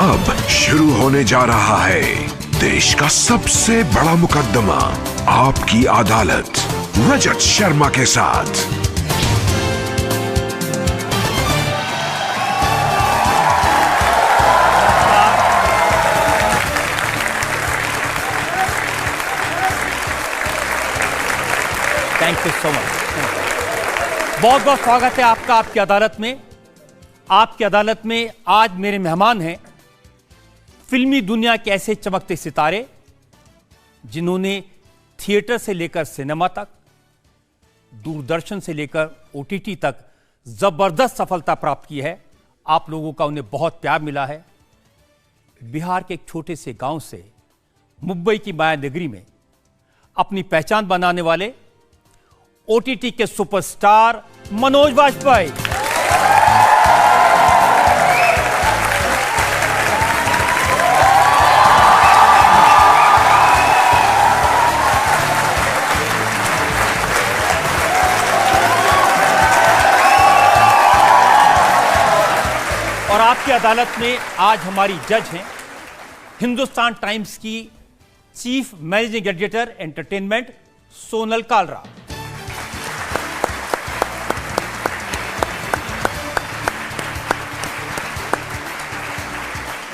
अब शुरू होने जा रहा है देश का सबसे बड़ा मुकदमा, आपकी अदालत, रजत शर्मा के साथ। Thank you so much. बहुत बहुत स्वागत है आपका आपकी अदालत में। आपकी अदालत में आज मेरे मेहमान हैं फिल्मी दुनिया के ऐसे चमकते सितारे जिन्होंने थिएटर से लेकर सिनेमा तक, दूरदर्शन से लेकर ओटीटी तक जबरदस्त सफलता प्राप्त की है। आप लोगों का उन्हें बहुत प्यार मिला है। बिहार के एक छोटे से गांव से मुंबई की माया नगरी में अपनी पहचान बनाने वाले ओटीटी के सुपरस्टार मनोज वाजपेयी। और आपकी अदालत में आज हमारी जज हैं हिंदुस्तान टाइम्स की chief managing editor entertainment Sonal Kalra.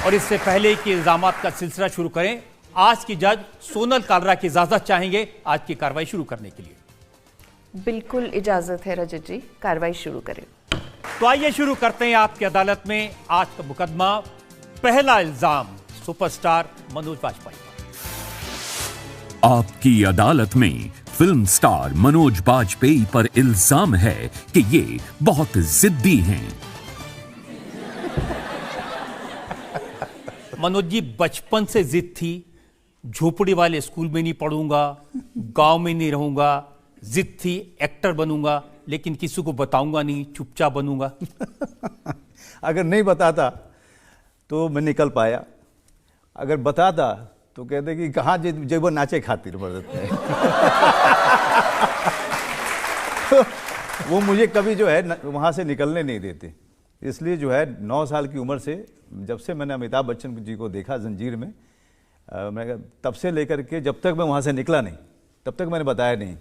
और इससे पहले कि इल्जामात का सिलसिला शुरू करें, आज की जज सोनल कालरा की इजाजत चाहेंगे आज की कार्रवाई शुरू करने के लिए। बिल्कुल इजाजत है रजत जी, कार्रवाई शुरू करें। तो आइए शुरू करते हैं आपकी अदालत में आज का मुकदमा। पहला इल्जाम सुपरस्टार मनोज वाजपेयी। आपकी अदालत में फिल्म स्टार मनोज वाजपेयी पर इल्जाम है कि ये बहुत जिद्दी हैं। मनोज जी, बचपन से जिद थी, झोपड़ी वाले स्कूल में नहीं पढ़ूंगा, गांव में नहीं रहूंगा, जिद थी एक्टर बनूंगा, लेकिन किसी को बताऊंगा नहीं, चुपचाप बनूंगा। अगर नहीं बताता तो मैं निकल पाया, अगर बताता तो कहते कि कहाँ जेबो नाचे खातिर मदद है। तो वो मुझे कभी जो है वहाँ से निकलने नहीं देते। इसलिए जो है 9 साल की उम्र से, जब से मैंने अमिताभ बच्चन जी को देखा जंजीर में, मैं तब से लेकर के जब तक मैं वहाँ से निकला नहीं तब तक मैंने बताया नहीं।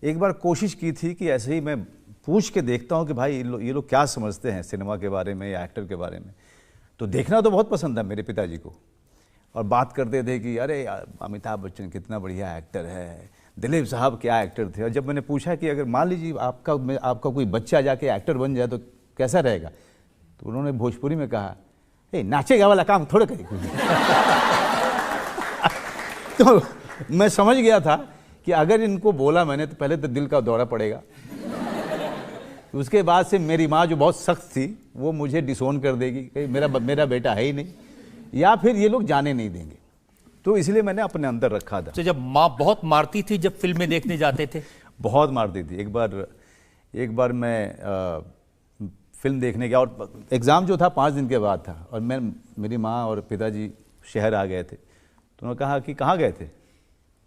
एक बार कोशिश की थी कि ऐसे ही मैं पूछ के देखता हूँ कि भाई ये लोग क्या समझते हैं सिनेमा के बारे में या एक्टर के बारे में। तो देखना तो बहुत पसंद था मेरे पिताजी को, और बात करते थे कि अरे अमिताभ बच्चन कितना बढ़िया एक्टर है, दिलीप साहब क्या एक्टर थे। और जब मैंने पूछा कि अगर मान लीजिए आपका कोई बच्चा जाके एक्टर बन जाए तो कैसा रहेगा, तो उन्होंने भोजपुरी में कहा, नाचेगा वाला काम थोड़ा करेगा। तो मैं समझ गया था कि अगर इनको बोला मैंने तो पहले तो दिल का दौरा पड़ेगा, उसके बाद से मेरी माँ जो बहुत सख्त थी वो मुझे डिसोन कर देगी कि मेरा बेटा है ही नहीं, या फिर ये लोग जाने नहीं देंगे। तो इसलिए मैंने अपने अंदर रखा था। तो जब माँ बहुत मारती थी जब फिल्में देखने जाते थे? बहुत मारती थी। एक बार मैं फिल्म देखने गया और एग्ज़ाम जो था 5 दिन के बाद था, और मेरी माँ और पिताजी शहर आ गए थे। तो उन्होंने कहा कि कहाँ गए थे?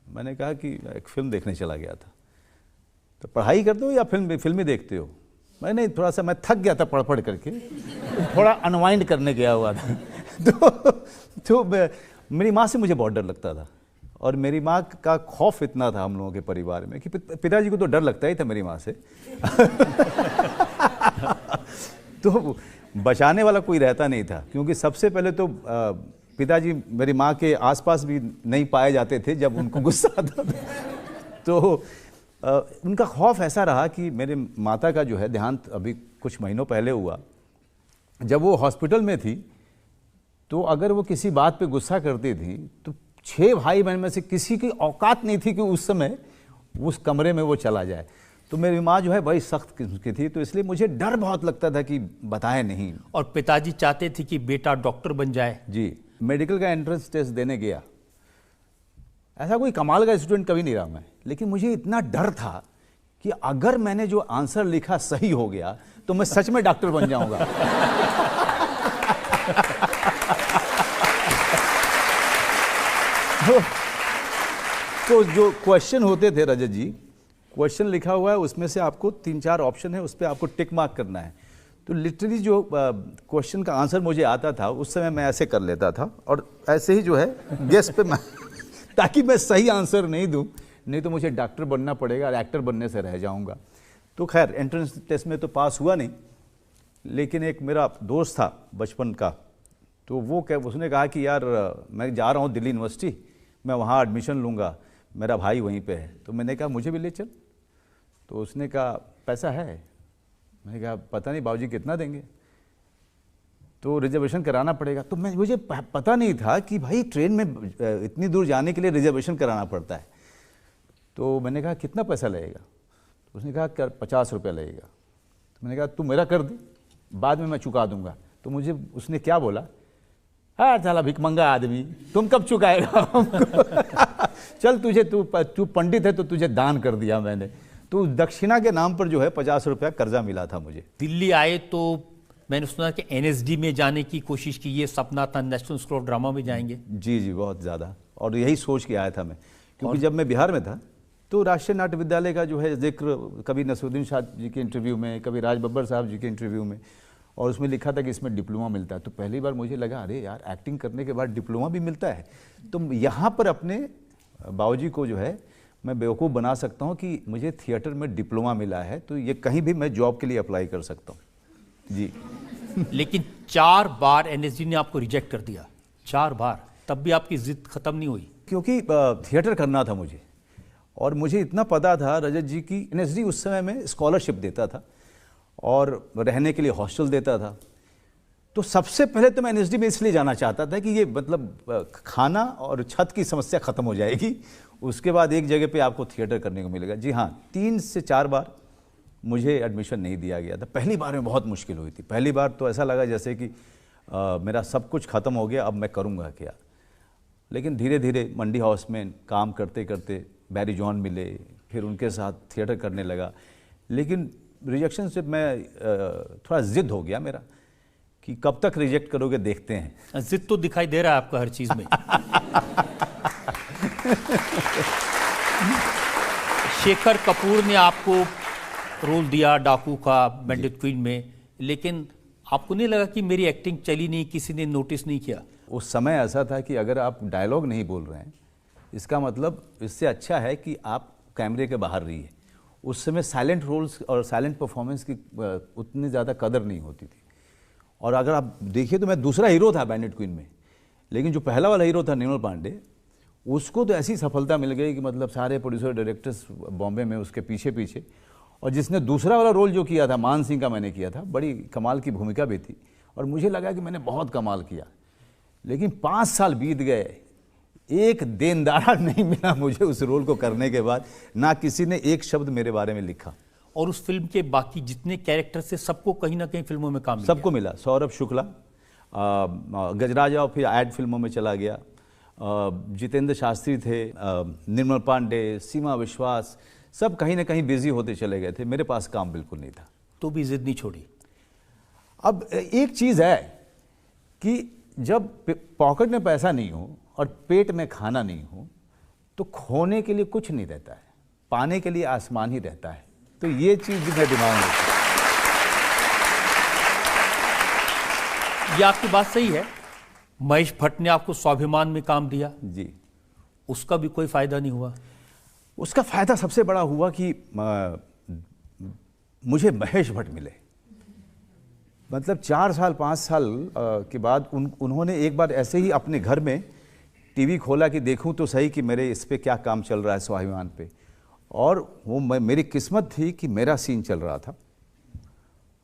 मैंने कहा कि एक फिल्म देखने चला गया था। तो पढ़ाई करते हो या फिल्में देखते हो? मैंने थोड़ा सा मैं थक गया था पढ़ करके, थोड़ा अनवाइंड करने गया हुआ था। तो मेरी माँ से मुझे बहुत डर लगता था, और मेरी माँ का खौफ इतना था हम लोगों के परिवार में कि पिताजी को तो डर लगता ही था मेरी माँ से। तो बचाने वाला कोई रहता नहीं था, क्योंकि सबसे पहले तो पिताजी मेरी माँ के आसपास भी नहीं पाए जाते थे जब उनको गुस्सा आता था। तो उनका खौफ ऐसा रहा कि मेरे माता का जो है देहांत अभी कुछ महीनों पहले हुआ। जब वो हॉस्पिटल में थी तो अगर वो किसी बात पे गुस्सा करती थी तो 6 भाई बहन में से किसी की औकात नहीं थी कि उस समय उस कमरे में वो चला जाए। तो मेरी माँ जो है बड़ी सख्त किस्म की थी, तो इसलिए मुझे डर बहुत लगता था कि बताए नहीं। और पिताजी चाहते थे कि बेटा डॉक्टर बन जाए? जी, मेडिकल का एंट्रेंस टेस्ट देने गया। ऐसा कोई कमाल का स्टूडेंट कभी नहीं रहा मैं, लेकिन मुझे इतना डर था कि अगर मैंने जो आंसर लिखा सही हो गया तो मैं सच में डॉक्टर बन जाऊंगा। तो जो क्वेश्चन होते थे रजत जी, क्वेश्चन लिखा हुआ है उसमें से आपको 3-4 ऑप्शन है, उस पर आपको टिक मार्क करना है। तो लिटरली जो क्वेश्चन का आंसर मुझे आता था उस समय मैं ऐसे कर लेता था और ऐसे ही जो है गेस पे मैं ताकि मैं सही आंसर नहीं दूं, नहीं तो मुझे डॉक्टर बनना पड़ेगा और एक्टर बनने से रह जाऊंगा। तो खैर एंट्रेंस टेस्ट में तो पास हुआ नहीं, लेकिन एक मेरा दोस्त था बचपन का, तो वो उसने कहा कि यार मैं जा रहा हूँ दिल्ली यूनिवर्सिटी, मैं वहाँ एडमिशन लूँगा, मेरा भाई वहीं पे है। तो मैंने कहा मुझे भी ले चल। तो उसने कहा पैसा है? मैंने कहा पता नहीं बाबूजी कितना देंगे, तो रिजर्वेशन कराना पड़ेगा। तो मुझे पता नहीं था कि भाई ट्रेन में इतनी दूर जाने के लिए रिजर्वेशन कराना पड़ता है। तो मैंने कहा कितना पैसा लगेगा? तो उसने कहा 50 रुपये लगेगा। तो मैंने कहा तू मेरा कर दे, बाद में मैं चुका दूंगा। तो मुझे उसने क्या बोला, हाँ साला भिखमंगा आदमी, तुम कब चुकाएगा? चल तू पंडित है तो तुझे दान कर दिया मैंने। तो दक्षिणा के नाम पर जो है 50 रुपया कर्जा मिला था मुझे। दिल्ली आए तो मैंने सुना कि एनएसडी में जाने की कोशिश की, ये सपना था, नेशनल स्कूल ऑफ ड्रामा में जाएंगे। जी बहुत ज़्यादा, और यही सोच के आया था मैं, क्योंकि जब मैं बिहार में था तो राष्ट्रीय नाट्य विद्यालय का जो है जिक्र कभी नसरुद्दीन शाह जी के इंटरव्यू में, कभी राज बब्बर साहब जी के इंटरव्यू में, और उसमें लिखा था कि इसमें डिप्लोमा मिलता है। तो पहली बार मुझे लगा अरे यार एक्टिंग करने के बाद डिप्लोमा भी मिलता है, तो यहाँ पर अपने बाबूजी को जो है मैं बेवकूफ़ बना सकता हूँ कि मुझे थिएटर में डिप्लोमा मिला है, तो ये कहीं भी मैं जॉब के लिए अप्लाई कर सकता हूँ जी। लेकिन 4 बार एनएसडी ने आपको रिजेक्ट कर दिया, 4 बार, तब भी आपकी जिद खत्म नहीं हुई? क्योंकि थिएटर करना था मुझे, और मुझे इतना पता था रजत जी की एनएसडी उस समय में स्कॉलरशिप देता था और रहने के लिए हॉस्टल देता था। तो सबसे पहले तो मैं एनएसडी में इसलिए जाना चाहता था कि ये मतलब खाना और छत की समस्या ख़त्म हो जाएगी, उसके बाद एक जगह पे आपको थिएटर करने को मिलेगा। जी हाँ, 3 से 4 बार मुझे एडमिशन नहीं दिया गया था। पहली बार में बहुत मुश्किल हुई थी, पहली बार तो ऐसा लगा जैसे कि मेरा सब कुछ ख़त्म हो गया, अब मैं करूँगा क्या। लेकिन धीरे धीरे मंडी हाउस में काम करते करते बैरी जॉन मिले, फिर उनके साथ थिएटर करने लगा। लेकिन रिजेक्शन से मैं थोड़ा ज़िद हो गया मेरा कि कब तक रिजेक्ट करोगे देखते हैं। जिद तो दिखाई दे रहा है आपका हर चीज़ में। शेखर कपूर ने आपको रोल दिया डाकू का बैंडिट क्वीन में, लेकिन आपको नहीं लगा कि मेरी एक्टिंग चली नहीं, किसी ने नोटिस नहीं किया? उस समय ऐसा था कि अगर आप डायलॉग नहीं बोल रहे हैं, इसका मतलब इससे अच्छा है कि आप कैमरे के बाहर रहिए। उस समय साइलेंट रोल्स और साइलेंट परफॉर्मेंस की उतनी ज़्यादा कदर नहीं होती थी। और अगर आप देखिए तो मैं दूसरा हीरो था बैंडिट क्वीन में, लेकिन जो पहला वाला हीरो था निर्मल पांडे, उसको तो ऐसी सफलता मिल गई कि मतलब सारे प्रोड्यूसर डायरेक्टर्स बॉम्बे में उसके पीछे पीछे। और जिसने दूसरा वाला रोल जो किया था, मान सिंह का मैंने किया था, बड़ी कमाल की भूमिका भी थी, और मुझे लगा कि मैंने बहुत कमाल किया। लेकिन 5 साल बीत गए, एक देनदारा नहीं मिला मुझे उस रोल को करने के बाद, ना किसी ने एक शब्द मेरे बारे में लिखा। और उस फिल्म के बाकी जितने कैरेक्टर से सबको कहीं ना कहीं फिल्मों में काम सबको मिला। सौरभ शुक्ला, गजराजा फिर एड फिल्मों में चला गया, जितेंद्र शास्त्री थे, निर्मल पांडे, सीमा विश्वास, सब कहीं ना कहीं बिजी होते चले गए थे। मेरे पास काम बिल्कुल नहीं था। तो भी जिद नहीं छोड़ी? अब एक चीज़ है कि जब पॉकेट में पैसा नहीं हो और पेट में खाना नहीं हो तो खोने के लिए कुछ नहीं रहता है, पाने के लिए आसमान ही रहता है। तो ये चीज़ मेरे दिमाग में थी। ये आपकी बात सही है। महेश भट्ट ने आपको स्वाभिमान में काम दिया जी, उसका भी कोई फायदा नहीं हुआ? उसका फायदा सबसे बड़ा हुआ कि मुझे महेश भट्ट मिले। मतलब 4 साल 5 साल के बाद उन्होंने एक बार ऐसे ही अपने घर में टीवी खोला कि देखूं तो सही कि मेरे इस पे क्या काम चल रहा है स्वाभिमान पे, और वो मेरी किस्मत थी कि मेरा सीन चल रहा था।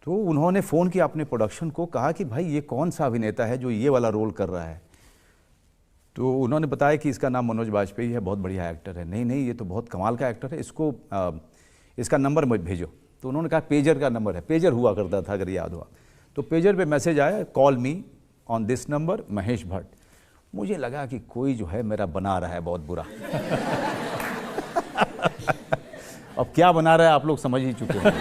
तो उन्होंने फ़ोन किया अपने प्रोडक्शन को, कहा कि भाई ये कौन सा अभिनेता है जो ये वाला रोल कर रहा है। तो उन्होंने बताया कि इसका नाम मनोज बाजपेयी है, बहुत बढ़िया एक्टर है। नहीं ये तो बहुत कमाल का एक्टर है, इसको इसका नंबर मत भेजो। तो उन्होंने कहा पेजर का नंबर है, पेजर हुआ करता था अगर याद हुआ तो। पेजर पे मैसेज आया, call me on this number Mahesh Bhatt. मुझे लगा कि कोई जो है मेरा बना रहा है बहुत बुरा। अब क्या बना रहा है आप लोग समझ ही चुके हैं।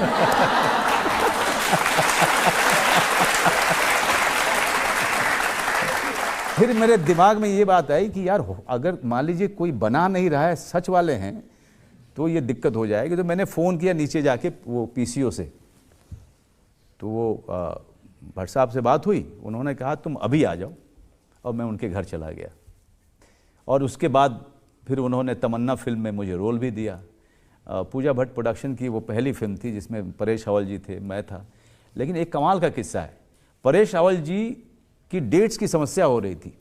फिर मेरे दिमाग में ये बात आई कि यार अगर मान लीजिए कोई बना नहीं रहा है, सच वाले हैं, तो ये दिक्कत हो जाएगी। तो मैंने फ़ोन किया नीचे जाके वो पीसीओ से तो वो भट्ट साहब से बात हुई, उन्होंने कहा तुम अभी आ जाओ, और मैं उनके घर चला गया। और उसके बाद फिर उन्होंने तमन्ना फिल्म में मुझे रोल भी दिया। पूजा भट्ट प्रोडक्शन की वो पहली फिल्म थी जिसमें परेश रावल जी थे, मैं था। लेकिन एक कमाल का किस्सा है, परेश रावल जी की डेट्स की समस्या हो रही थी,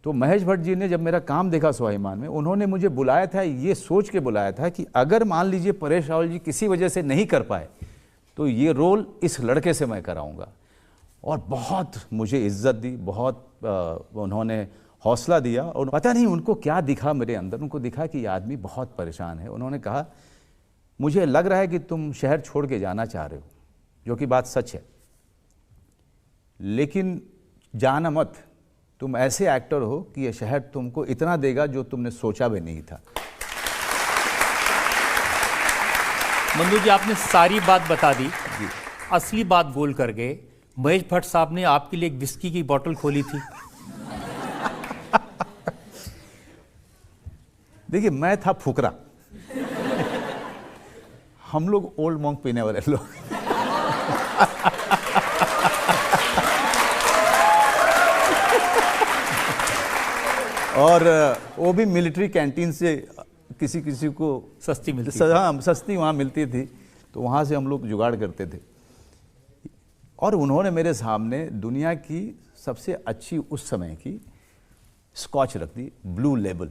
तो महेश भट्ट जी ने जब मेरा काम देखा स्वाभिमान में, उन्होंने मुझे बुलाया था, ये सोच के बुलाया था कि अगर मान लीजिए परेश रावल जी किसी वजह से नहीं कर पाए तो ये रोल इस लड़के से मैं कराऊंगा। और बहुत मुझे इज्जत दी, बहुत उन्होंने हौसला दिया। और पता नहीं उनको क्या दिखा मेरे अंदर, उनको दिखा कि ये आदमी बहुत परेशान है। उन्होंने कहा मुझे लग रहा है कि तुम शहर छोड़ के जाना चाह रहे हो, जो कि बात सच है, लेकिन जाना मत, तुम ऐसे एक्टर हो कि ये शहर तुमको इतना देगा जो तुमने सोचा भी नहीं था। मंदू जी, आपने सारी बात बता दी, असली बात बोल कर गए। महेश भट्ट साहब ने आपके लिए एक विस्की की बोतल खोली थी। देखिए, मैं था फुकरा, हम लोग ओल्ड मॉन्क पीने वाले लोग। और वो भी मिलिट्री कैंटीन से किसी किसी को सस्ती मिलती थी। हाँ, सस्ती वहाँ मिलती थी, तो वहाँ से हम लोग जुगाड़ करते थे। और उन्होंने मेरे सामने दुनिया की सबसे अच्छी उस समय की स्कॉच रख दी, ब्लू लेबल,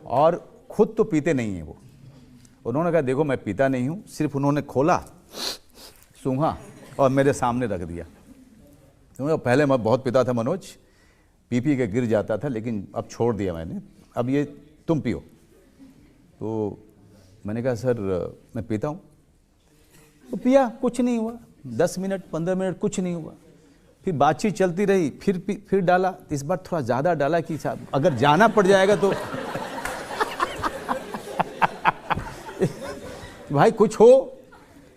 और खुद तो पीते नहीं हैं वो। उन्होंने कहा देखो मैं पीता नहीं हूँ, सिर्फ उन्होंने खोला, सूंघा और मेरे सामने रख दिया। तो पहले मैं बहुत पीता था मनोज, पी के गिर जाता था, लेकिन अब छोड़ दिया मैंने, अब ये तुम पियो। तो मैंने कहा सर मैं पीता हूँ। तो पिया, कुछ नहीं हुआ, 10 मिनट 15 मिनट कुछ नहीं हुआ। फिर बातचीत चलती रही, फिर डाला, इस बार थोड़ा ज़्यादा डाला कि अगर जाना पड़ जाएगा तो भाई कुछ हो,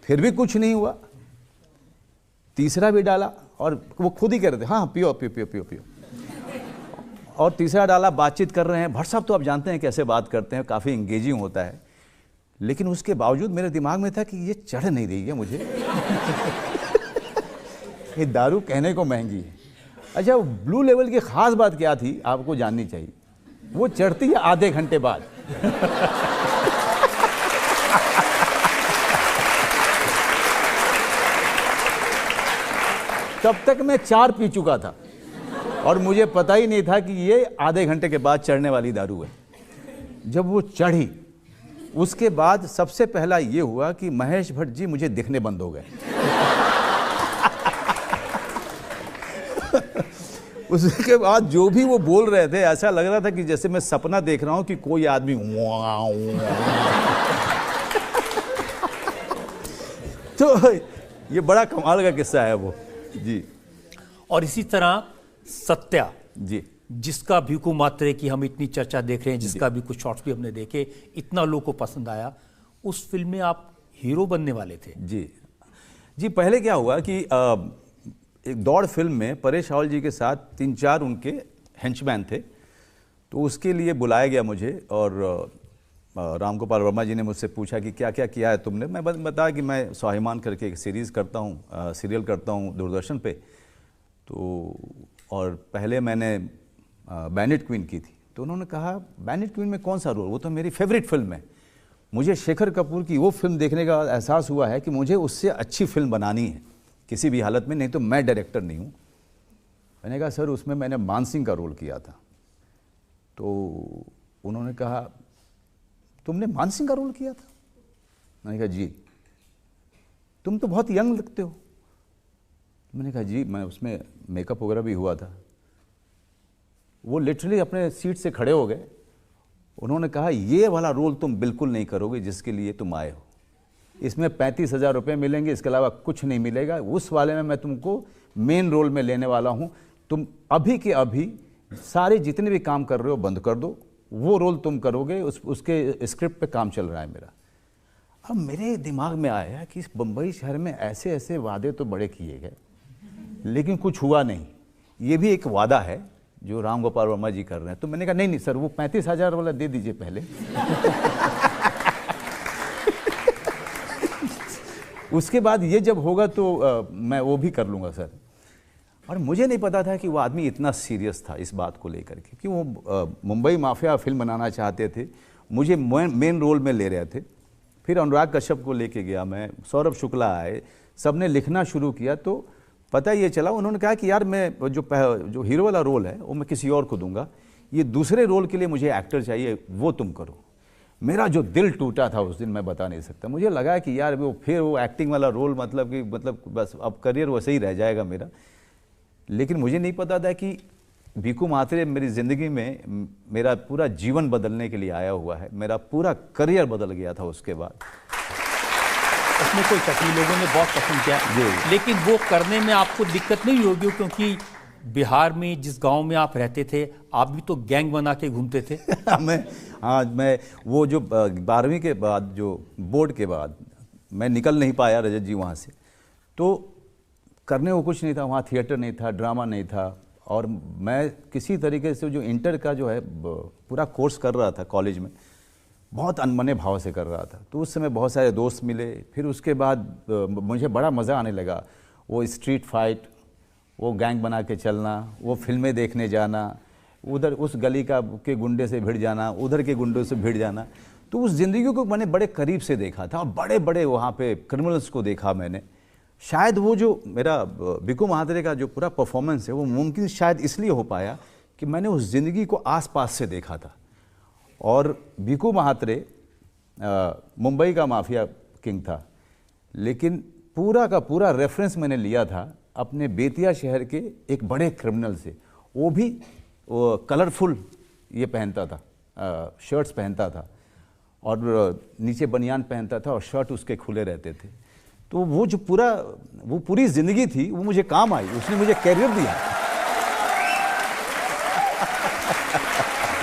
फिर भी कुछ नहीं हुआ। तीसरा भी डाला और वो खुद ही कह रहे थे हाँ पियो पियो पियो पियो पियो। और तीसरा डाला, बातचीत कर रहे हैं। भट्ट साहब तो आप जानते हैं कैसे बात करते हैं, काफ़ी इंगेजिंग होता है। लेकिन उसके बावजूद मेरे दिमाग में था कि ये चढ़ नहीं रही है मुझे। ये दारू कहने को महंगी है। अच्छा, ब्लू लेवल की खास बात क्या थी आपको जाननी चाहिए, वो चढ़ती है आधे घंटे बाद। तब तक मैं 4 पी चुका था और मुझे पता ही नहीं था कि ये आधे घंटे के बाद चढ़ने वाली दारू है। जब वो चढ़ी, उसके बाद सबसे पहला ये हुआ कि महेश भट्ट जी मुझे दिखने बंद हो गए। उसके बाद जो भी वो बोल रहे थे, ऐसा लग रहा था कि जैसे मैं सपना देख रहा हूं कि कोई आदमी तो ये बड़ा कमाल का किस्सा है वो जी। और इसी तरह सत्या जी, जिसका भीकू मात्रे की हम इतनी चर्चा देख रहे हैं, जिसका भी कुछ शॉर्ट्स भी हमने देखे, इतना लोगों को पसंद आया, उस फिल्म में आप हीरो बनने वाले थे। जी जी। पहले क्या हुआ कि एक दौड़ फिल्म में परेश रावल जी के साथ 3-4 उनके हेंचमैन थे, तो उसके लिए बुलाया गया मुझे। और राम गोपाल वर्मा जी ने मुझसे पूछा कि क्या क्या किया है तुमने। मैं बताया कि मैं स्वाभिमान करके एक सीरीज़ करता हूँ, सीरियल करता हूँ दूरदर्शन पे। तो और पहले मैंने बैंडिट क्वीन की थी। तो उन्होंने कहा बैंडिट क्वीन में कौन सा रोल, वो तो मेरी फेवरेट फिल्म है। मुझे शेखर कपूर की वो फिल्म देखने का एहसास हुआ है कि मुझे उससे अच्छी फिल्म बनानी है किसी भी हालत में, नहीं तो मैं डायरेक्टर नहीं हूँ। मैंने कहा सर उसमें मैंने मान सिंह का रोल किया था। तो उन्होंने कहा तुमने मान सिंह का रोल किया था? मैंने कहा जी। तुम तो बहुत यंग लगते हो। मैंने कहा जी, मैं उसमें मेकअप वगैरह भी हुआ था। वो लिटरली अपने सीट से खड़े हो गए। उन्होंने कहा ये वाला रोल तुम बिल्कुल नहीं करोगे जिसके लिए तुम आए हो, इसमें 35,000 रुपये मिलेंगे, इसके अलावा कुछ नहीं मिलेगा। उस वाले में मैं तुमको मेन रोल में लेने वाला हूँ, तुम अभी के अभी सारे जितने भी काम कर रहे हो बंद कर दो, वो रोल तुम करोगे। उसके स्क्रिप्ट पे काम चल रहा है मेरा। अब मेरे दिमाग में आया कि इस बम्बई शहर में ऐसे ऐसे वादे तो बड़े किए गए, लेकिन कुछ हुआ नहीं। ये भी एक वादा है जो राम गोपाल वर्मा जी कर रहे हैं। तो मैंने कहा नहीं सर, वो 35,000 वाला दे दीजिए पहले। उसके बाद ये जब होगा तो मैं वो भी कर लूँगा सर। और मुझे नहीं पता था कि वो आदमी इतना सीरियस था इस बात को लेकर के, कि वो मुंबई माफिया फिल्म बनाना चाहते थे, मुझे मेन रोल में ले रहे थे। फिर अनुराग कश्यप को लेके गया मैं, सौरभ शुक्ला आए, सबने लिखना शुरू किया, तो पता ये चला उन्होंने कहा कि यार मैं जो हीरो वाला रोल है वो मैं किसी और को दूंगा, ये दूसरे रोल के लिए मुझे एक्टर चाहिए, वो तुम करो। मेरा जो दिल टूटा था उस दिन मैं बता नहीं सकता। मुझे लगा कि यार फिर वो एक्टिंग वाला रोल मतलब बस अब करियर वैसे ही रह जाएगा मेरा। लेकिन मुझे नहीं पता था कि भिकू म्हात्रे मेरी ज़िंदगी में मेरा पूरा जीवन बदलने के लिए आया हुआ है, मेरा पूरा करियर बदल गया था उसके बाद। उसमें कोई शक नहीं, लोगों ने बहुत पसंद किया। लेकिन वो करने में आपको दिक्कत नहीं होगी, क्योंकि बिहार में जिस गांव में आप रहते थे आप भी तो गैंग बना के घूमते थे। मैं वो जो 12वीं के बाद, जो बोर्ड के बाद मैं निकल नहीं पाया रजत जी वहाँ से, तो करने को कुछ नहीं था वहाँ, थिएटर नहीं था, ड्रामा नहीं था। और मैं किसी तरीके से जो इंटर का जो है पूरा कोर्स कर रहा था कॉलेज में, बहुत अनमने भाव से कर रहा था। तो उस समय बहुत सारे दोस्त मिले। फिर उसके बाद मुझे बड़ा मज़ा आने लगा, वो स्ट्रीट फाइट, वो गैंग बना के चलना, वो फिल्में देखने जाना, उधर उस गली के गुंडे से भिड़ जाना, उधर के गुंडों से भिड़ जाना। तो उस ज़िंदगी को मैंने बड़े करीब से देखा था, और बड़े बड़े वहाँ पे क्रिमिनल्स को देखा मैंने। शायद वो जो मेरा भिकू म्हात्रे का जो पूरा परफॉर्मेंस है वो मुमकिन शायद इसलिए हो पाया कि मैंने उस ज़िंदगी को आसपास से देखा था। और भिकू म्हात्रे मुंबई का माफिया किंग था, लेकिन पूरा का पूरा रेफरेंस मैंने लिया था अपने बेतिया शहर के एक बड़े क्रिमिनल से। वो भी कलरफुल ये पहनता था, शर्ट्स पहनता था, और नीचे बनियान पहनता था, और शर्ट उसके खुले रहते थे। तो वो पूरी ज़िंदगी थी, वो मुझे काम आई, उसने मुझे कैरियर दिया।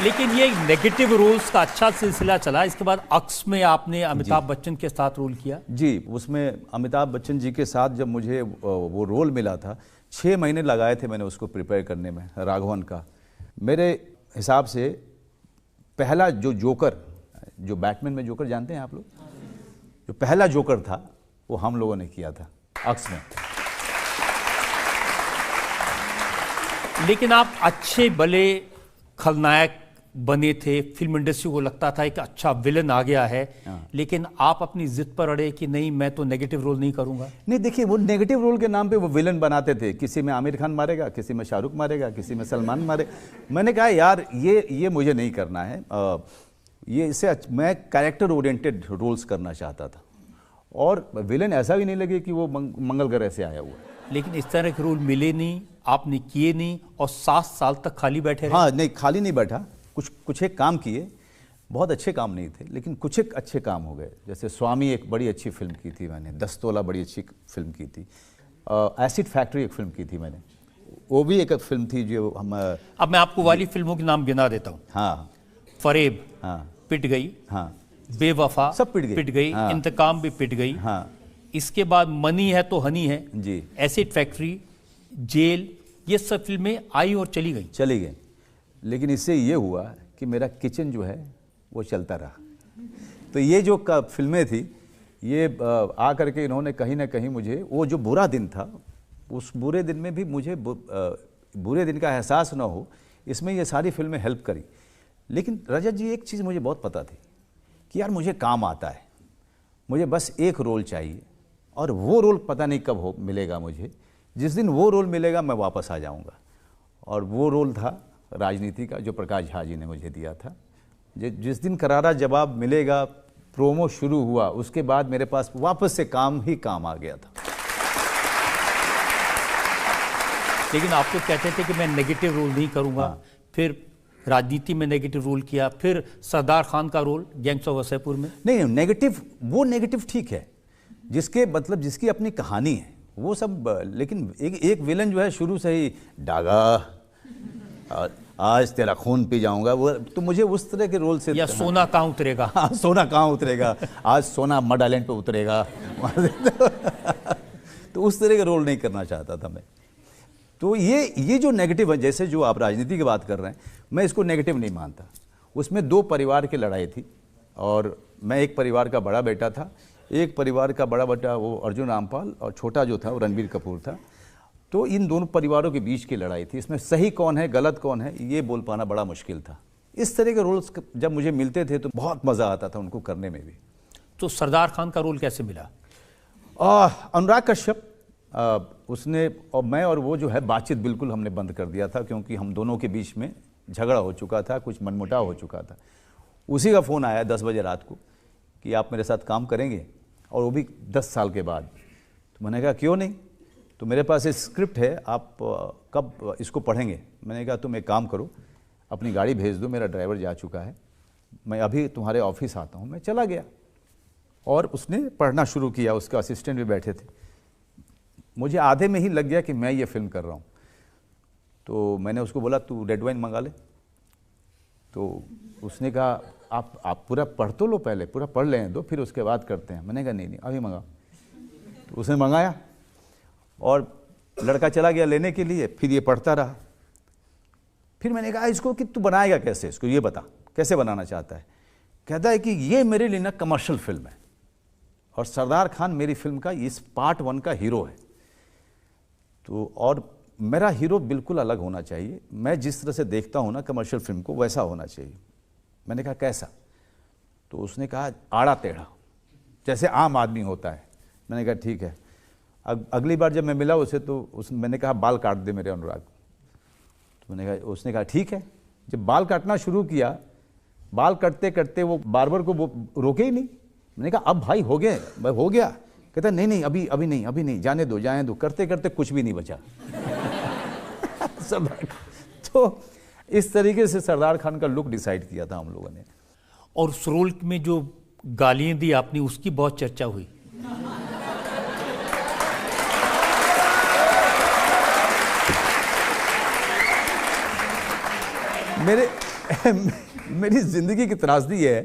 लेकिन ये नेगेटिव रोल्स का अच्छा सिलसिला चला। इसके बाद अक्स में आपने अमिताभ बच्चन के साथ रोल किया। जी, उसमें अमिताभ बच्चन जी के साथ जब मुझे वो रोल मिला था, 6 महीने लगाए थे मैंने उसको प्रिपेयर करने में, राघवन का। मेरे हिसाब से पहला जो जोकर, जो बैटमैन में जोकर जानते हैं आप लोग, जो पहला जोकर था वो हम लोगों ने किया था अक्स में। लेकिन आप अच्छे भले खलनायक बने थे, फिल्म इंडस्ट्री को लगता था एक अच्छा विलन आ गया है, लेकिन आप अपनी जिद पर अड़े कि नहीं मैं तो नेगेटिव रोल नहीं करूंगा। नहीं, देखिए वो नेगेटिव रोल के नाम पे वो विलन बनाते थे, किसी में आमिर खान मारेगा, किसी में शाहरुख मारेगा, किसी में सलमान मारे। मैंने कहा यार ये मुझे नहीं करना है, ये इससे मैं कैरेक्टर ओरिएंटेड रोल्स करना चाहता था, और विलन ऐसा भी नहीं लगे कि वो मंगल ग्रह से आया हुआ। लेकिन इस तरह के रोल मिले नहीं, आपने किए नहीं, और 7 साल तक खाली बैठे रहे। हाँ, नहीं खाली नहीं बैठा, कुछ एक काम किए, बहुत अच्छे काम नहीं थे, लेकिन कुछ एक अच्छे काम हो गए। जैसे स्वामी एक बड़ी अच्छी फिल्म की थी मैंने, 10 तोला बड़ी अच्छी फिल्म की थी। एसिड फैक्ट्री एक फिल्म की थी मैंने, वो भी एक फिल्म थी जो हम। अब मैं आपको वाली फिल्मों के नाम गिना देता हूँ। हाँ, फरेब, हाँ, पिट गई, हाँ, बेवफा, सब पिट गई। हाँ, इंतकाम भी पिट गई। हाँ, इसके बाद मनी है तो हनी है जी, एसिड फैक्ट्री, जेल, ये सब फिल्में आई और चली गई। लेकिन इससे ये हुआ कि मेरा किचन जो है वो चलता रहा। तो ये जो फिल्में थी, ये आ करके इन्होंने कहीं ना कहीं मुझे, वो जो बुरा दिन था, उस बुरे दिन में भी मुझे बुरे दिन का एहसास ना हो, इसमें ये सारी फिल्में हेल्प करी। लेकिन रजत जी, एक चीज़ मुझे बहुत पता थी कि यार मुझे काम आता है, मुझे बस एक रोल चाहिए, और वो रोल पता नहीं कब मिलेगा मुझे। जिस दिन वो रोल मिलेगा मैं वापस आ जाऊंगा। और वो रोल था राजनीति का, जो प्रकाश झा जी ने मुझे दिया था। जिस दिन करारा जवाब मिलेगा, प्रोमो शुरू हुआ, उसके बाद मेरे पास वापस से काम ही काम आ गया था। लेकिन आप तो कहते थे कि मैं नेगेटिव रोल नहीं करूंगा। हाँ। फिर राजनीति में नेगेटिव रोल किया, फिर सरदार खान का रोल गैंग्स ऑफ वासेपुर में। नहीं, नेगेटिव ठीक है, जिसकी अपनी कहानी है वो सब। लेकिन एक विलन जो है शुरू से ही डागा, आज तेरा खून पी जाऊंगा, वो तो मुझे उस तरह के रोल से, या सोना कहाँ उतरेगा। हाँ, सोना कहाँ उतरेगा, आज सोना मड आइलैंड पे उतरेगा। तो उस तरह का रोल नहीं करना चाहता था मैं। तो ये जो नेगेटिव है, जैसे जो आप राजनीति की बात कर रहे हैं, मैं इसको नेगेटिव नहीं मानता। उसमें 2 परिवार की लड़ाई थी, और मैं एक परिवार का बड़ा बेटा था, एक परिवार का बड़ा बेटा वो अर्जुन रामपाल और छोटा जो था वो रणबीर कपूर था। तो इन दोनों परिवारों के बीच की लड़ाई थी, इसमें सही कौन है गलत कौन है ये बोल पाना बड़ा मुश्किल था। इस तरह के रोल्स जब मुझे मिलते थे तो बहुत मज़ा आता था उनको करने में भी। तो सरदार खान का रोल कैसे मिला? अनुराग कश्यप उसने और मैं और वो जो है बातचीत बिल्कुल हमने बंद कर दिया था, क्योंकि हम दोनों के बीच में झगड़ा हो चुका था, कुछ मनमुटाव हो चुका था। उसी का फ़ोन आया 10 बजे रात को कि आप मेरे साथ काम करेंगे, और वो भी 10 साल के बाद। तो मैंने कहा क्यों नहीं, तो मेरे पास एक स्क्रिप्ट है, आप कब इसको पढ़ेंगे? मैंने कहा तुम एक काम करो, अपनी गाड़ी भेज दो, मेरा ड्राइवर जा चुका है, मैं अभी तुम्हारे ऑफिस आता हूँ। मैं चला गया और उसने पढ़ना शुरू किया, उसके असिस्टेंट भी बैठे थे। मुझे आधे में ही लग गया कि मैं ये फिल्म कर रहा हूँ। तो मैंने उसको बोला तू रेड वाइन मंगा ले। तो उसने कहा आप पूरा पढ़ तो लो, पहले पूरा पढ़ लें दो, फिर उसके बाद करते हैं। मैंने कहा नहीं अभी मंगाओ। तो उसने मंगाया और लड़का चला गया लेने के लिए, फिर ये पढ़ता रहा। फिर मैंने कहा इसको कि तू बनाएगा कैसे, इसको ये बता कैसे बनाना चाहता है। कहता है कि ये मेरे लिए ना कमर्शियल फिल्म है और सरदार खान मेरी फिल्म का इस पार्ट 1 का हीरो है, तो और मेरा हीरो बिल्कुल अलग होना चाहिए, मैं जिस तरह से देखता हूँ ना कमर्शियल फिल्म को वैसा होना चाहिए। मैंने कहा कैसा? तो उसने कहा आड़ा टेढ़ा, जैसे आम आदमी होता है। मैंने कहा ठीक है। अगली बार जब मैं मिला उसे तो मैंने कहा बाल काट दे मेरे अनुराग। तो मैंने कहा, उसने कहा ठीक है। जब बाल काटना शुरू किया, बाल कटते कटते वो बार्बर को वो रोके ही नहीं। मैंने कहा अब भाई हो गया। कहता नहीं अभी नहीं, जाने दो, करते करते कुछ भी नहीं बचा। तो इस तरीके से सरदार खान का लुक डिसाइड किया था हम लोगों ने। और उस रोल में जो गालियां दी आपने उसकी बहुत चर्चा हुई। मेरी जिंदगी की त्रासदी है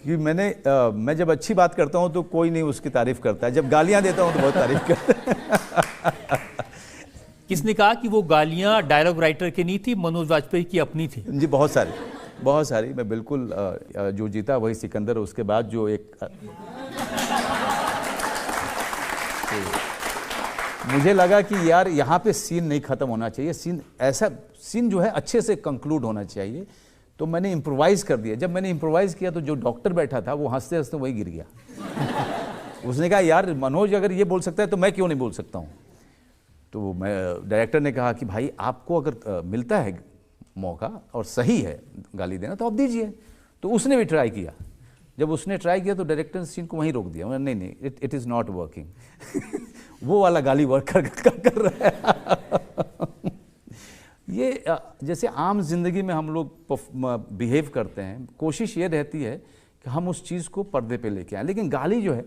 कि मैं जब अच्छी बात करता हूं तो कोई नहीं उसकी तारीफ करता है, जब गालियां देता हूं तो बहुत तारीफ करते हैं। किसने कहा कि वो गालियां डायलॉग राइटर की नहीं थी, मनोज वाजपेयी की अपनी थी? जी बहुत सारी। मैं बिल्कुल जो जीता वही सिकंदर। उसके बाद जो एक मुझे लगा कि यार यहाँ पे सीन नहीं खत्म होना चाहिए, सीन जो है अच्छे से कंक्लूड होना चाहिए। तो मैंने इम्प्रोवाइज़ कर दिया। जब मैंने इम्प्रोवाइज़ किया तो जो डॉक्टर बैठा था वो हंसते हंसते वही गिर गया। उसने कहा यार मनोज अगर ये बोल सकता है तो मैं क्यों नहीं बोल सकता हूँ। तो मैं डायरेक्टर ने कहा कि भाई आपको अगर मिलता है मौका और सही है गाली देना तो आप दीजिए। तो उसने भी ट्राई किया। जब उसने ट्राई किया तो डायरेक्टर ने सीन को वहीं रोक दिया। नहीं इट इज़ नॉट वर्किंग। वो वाला गाली वर्क कर रहा है। ये जैसे आम जिंदगी में हम लोग बिहेव करते हैं, कोशिश ये रहती है कि हम उस चीज़ को पर्दे पे लेके आए, लेकिन गाली जो है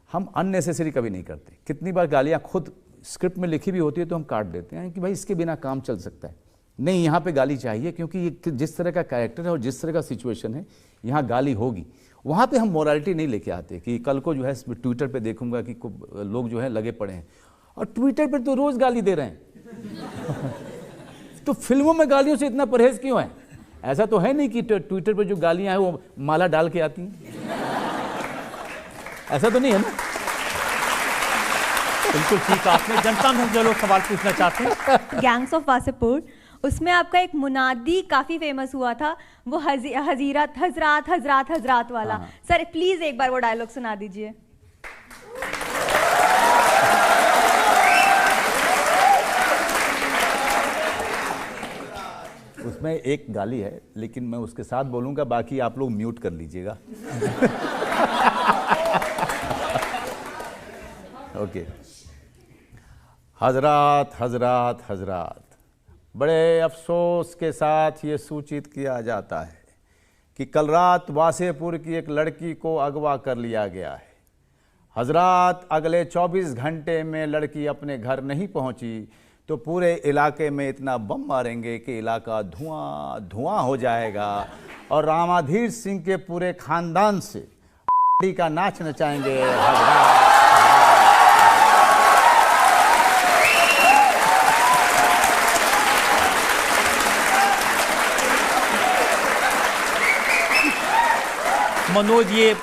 हम अननेसेसरी कभी नहीं करते। कितनी बार गालियाँ खुद स्क्रिप्ट में लिखी भी होती है तो हम काट देते हैं कि भाई इसके बिना काम चल सकता है। नहीं, यहाँ पे गाली चाहिए क्योंकि ये जिस तरह का कैरेक्टर है और जिस तरह का सिचुएशन है यहाँ गाली होगी। वहाँ पे हम मोरालिटी नहीं लेके आते कि कल को जो है ट्विटर पे देखूंगा कि लोग जो है लगे पड़े हैं, और ट्विटर पे तो रोज़ गाली दे रहे हैं। तो फिल्मों में गालियों से इतना परहेज क्यों है? ऐसा तो है नहीं कि ट्विटर पे जो गालियां हैं वो माला डाल के आती हैं, ऐसा तो नहीं है ना? बिल्कुल ठीक। आपने जनता में जो लोग सवाल पूछना चाहते हैं। गैंग्स ऑफ वासेपुर, उसमें आपका एक मुनादी काफी फेमस हुआ था, वो हजीरत हजरात वाला। सर प्लीज एक बार वो डायलॉग सुना दीजिए। उसमें एक गाली है लेकिन मैं उसके साथ बोलूंगा, बाकी आप लोग म्यूट कर लीजिएगा। ओके। हजरात, बड़े अफसोस के साथ ये सूचित किया जाता है कि कल रात वासेपुर की एक लड़की को अगवा कर लिया गया है। हजरात, अगले 24 घंटे में लड़की अपने घर नहीं पहुंची तो पूरे इलाके में इतना बम मारेंगे कि इलाका धुआं हो जाएगा और रामाधीर सिंह के पूरे खानदान से का नाच नचाएंगे। मनोज, ये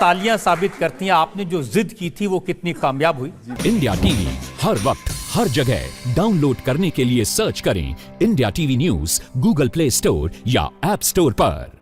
तालियां साबित करती हैं आपने जो जिद की थी वो कितनी कामयाब हुई। इंडिया टीवी हर वक्त हर जगह डाउनलोड करने के लिए सर्च करें India TV news Google play store या ऐप स्टोर पर।